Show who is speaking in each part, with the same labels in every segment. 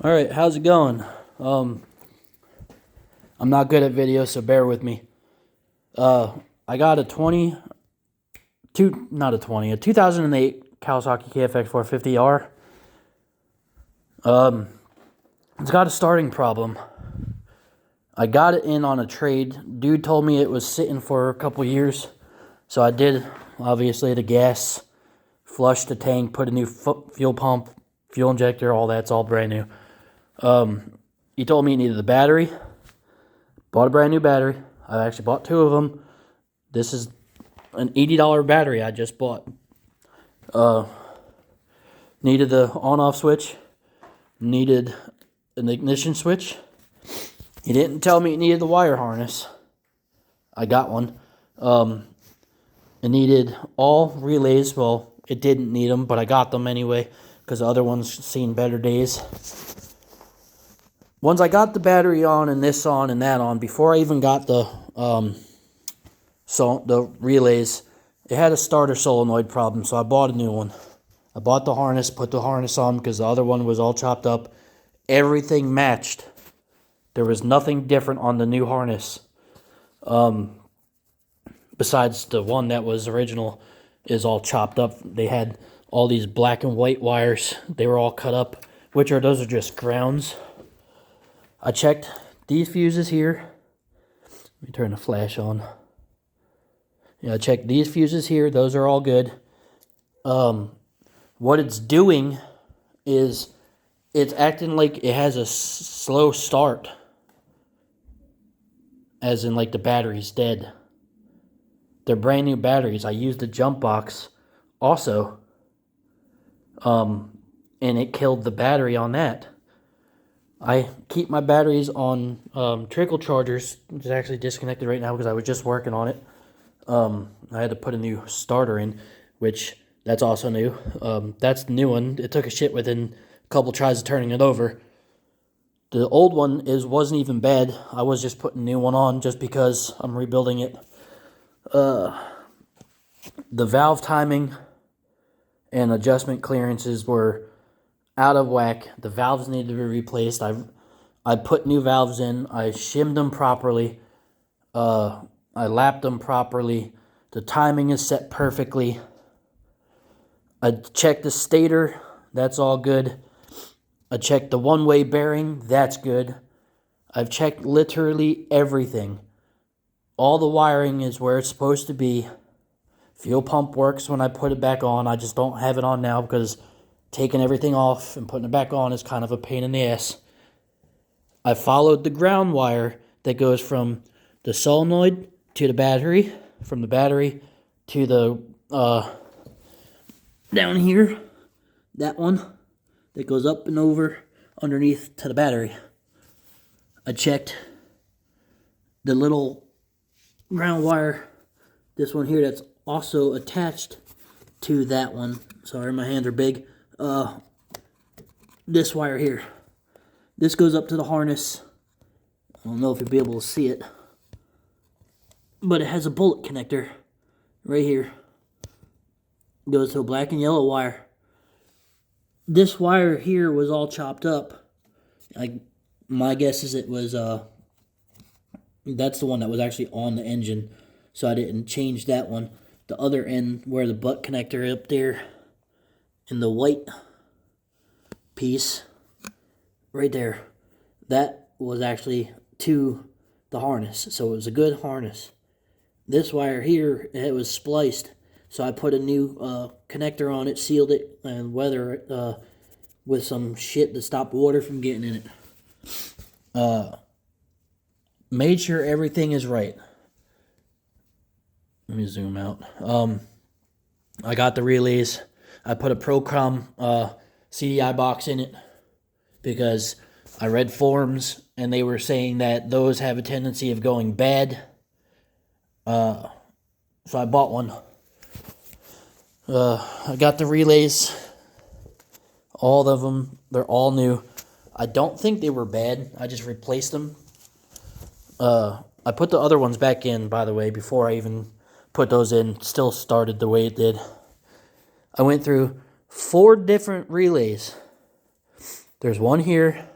Speaker 1: All right, how's it going? I'm not good at video, so bear with me. I got a 2008 Kawasaki kfx450r. It's got a starting problem. I got it in on a trade. Dude told me it was sitting for a couple years, so I did, obviously, the gas, flushed the tank, put a new fuel pump, fuel injector, all that's all brand new. He told me he needed the battery. Bought a brand new battery. I actually bought two of them. This is an $80 battery I just bought. Needed the on-off switch. Needed an ignition switch. He didn't tell me it needed the wire harness. I got one. It needed all relays. Well, it didn't need them, but I got them anyway because the other ones seen better days. Once I got the battery on and this on and that on, before I even got the relays, it had a starter solenoid problem, so I bought a new one. I bought the harness, put the harness on because the other one was all chopped up. Everything matched. There was nothing different on the new harness. Besides the one that was original is all chopped up. They had all these black and white wires. They were all cut up, those are just grounds. I checked these fuses here. Let me turn the flash on. Yeah, I checked these fuses here. Those are all good. What it's doing is it's acting like it has a slow start. As in like the battery's dead. They're brand new batteries. I used the jump box also. And it killed the battery on that. I keep my batteries on trickle chargers, which is actually disconnected right now because I was just working on it. I had to put a new starter in, which that's also new. That's the new one. It took a shit within a couple tries of turning it over. The old one wasn't even bad. I was just putting a new one on just because I'm rebuilding it. The valve timing and adjustment clearances were out of whack. The valves needed to be replaced. I put new valves in. I shimmed them properly. I lapped them properly. The timing is set perfectly. I checked the stator. That's all good. I checked the one-way bearing. That's good. I've checked literally everything. All the wiring is where it's supposed to be. Fuel pump works when I put it back on. I just don't have it on now because taking everything off and putting it back on is kind of a pain in the ass. I followed the ground wire that goes from the solenoid to the battery, from the battery to the, down here, that one that goes up and over underneath to the battery. I checked the little ground wire, this one here that's also attached to that one. Sorry, my hands are big. This wire here. This goes up to the harness. I don't know if you'll be able to see it, but it has a bullet connector right here. It goes to a black and yellow wire. This wire here was all chopped up. My guess is it was, that's the one that was actually on the engine, so I didn't change that one. The other end where the butt connector up there in the white piece right there, that was actually to the harness, so it was a good harness. This wire here, it was spliced, so I put a new connector on it, sealed it, and weather it with some shit to stop water from getting in it. Made sure everything is right. Let me zoom out. I got the relays. I put a Procom CDI box in it because I read forums and they were saying that those have a tendency of going bad. So I bought one. I got the relays. All of them. They're all new. I don't think they were bad. I just replaced them. I put the other ones back in, by the way, before I even put those in. Still started the way it did. I went through 4 different relays. There's one here,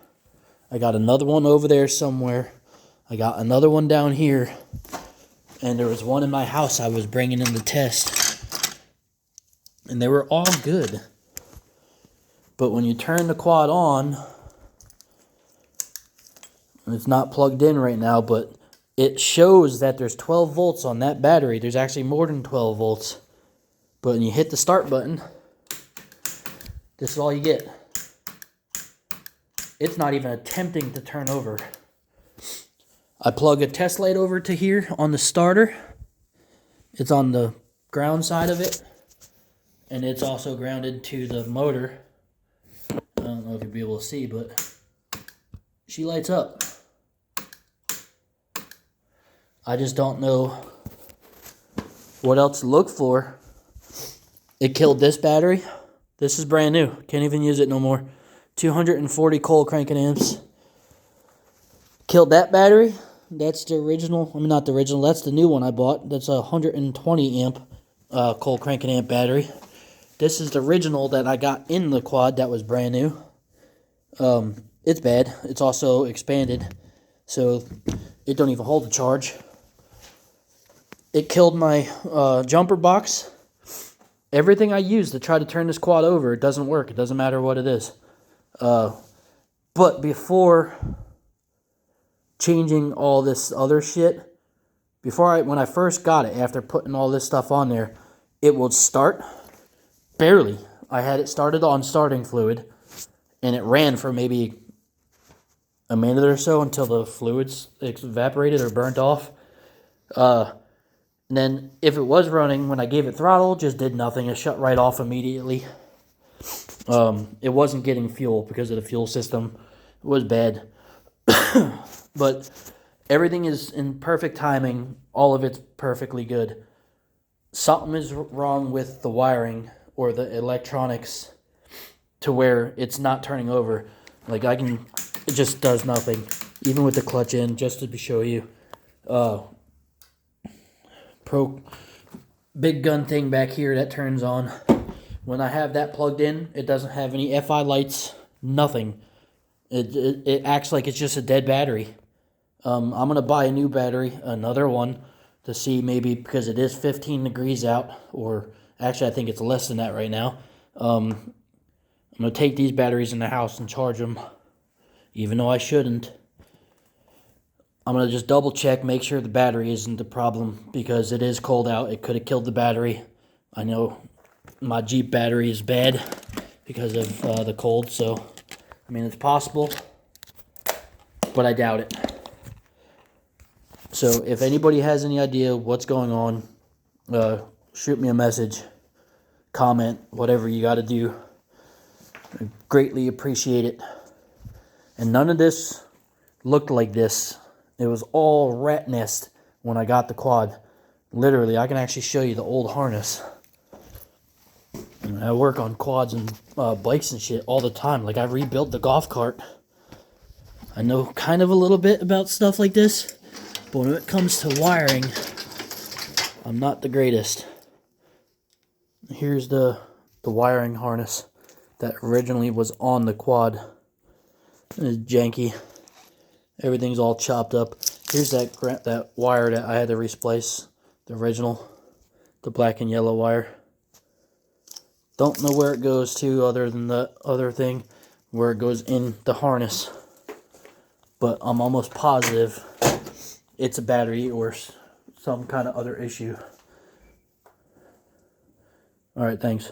Speaker 1: I got another one over there somewhere. I got another one down here. And there was one in my house I was bringing in to test. And they were all good. But when you turn the quad on, it's not plugged in right now, but it shows that there's 12 volts on that battery. There's actually more than 12 volts. But when you hit the start button, this is all you get. It's not even attempting to turn over. I plug a test light over to here on the starter. It's on the ground side of it. And it's also grounded to the motor. I don't know if you'll be able to see, but she lights up. I just don't know what else to look for. It killed this battery. This is brand new. Can't even use it no more. 240 cold cranking amps. Killed that battery. That's the original. I mean, not the original. That's the new one I bought. That's a 120 amp cold cranking amp battery. This is the original that I got in the quad that was brand new. It's bad. It's also expanded, so it don't even hold the charge. It killed my jumper box. Everything I use to try to turn this quad over, it doesn't work. It doesn't matter what it is. But before changing all this other shit, when I first got it, after putting all this stuff on there, it would start. Barely. I had it started on starting fluid, and it ran for maybe a minute or so until the fluids evaporated or burnt off. And then if it was running, when I gave it throttle, just did nothing. It shut right off immediately. It wasn't getting fuel because of the fuel system. It was bad. But everything is in perfect timing. All of it's perfectly good. Something is wrong with the wiring or the electronics to where it's not turning over. Like it just does nothing. Even with the clutch in, just to show you. Big gun thing back here that turns on. When I have that plugged in, it doesn't have any FI lights, nothing. It acts like it's just a dead battery. I'm going to buy a new battery, another one, to see maybe, because it is 15 degrees out, or actually I think it's less than that right now. I'm going to take these batteries in the house and charge them, even though I shouldn't. I'm going to just double check, make sure the battery isn't the problem, because it is cold out. It could have killed the battery. I know my Jeep battery is bad because of the cold, so, I mean, it's possible, but I doubt it. So, if anybody has any idea what's going on, shoot me a message, comment, whatever you got to do. I greatly appreciate it. And none of this looked like this. It was all rat nest when I got the quad. Literally, I can actually show you the old harness. I work on quads and bikes and shit all the time. Like, I rebuilt the golf cart. I know kind of a little bit about stuff like this. But when it comes to wiring, I'm not the greatest. Here's the wiring harness that originally was on the quad. It's janky. Everything's all chopped up. Here's that wire that I had to replace. The original. The black and yellow wire. Don't know where it goes to other than the other thing. Where it goes in the harness. But I'm almost positive it's a battery or some kind of other issue. Alright, thanks.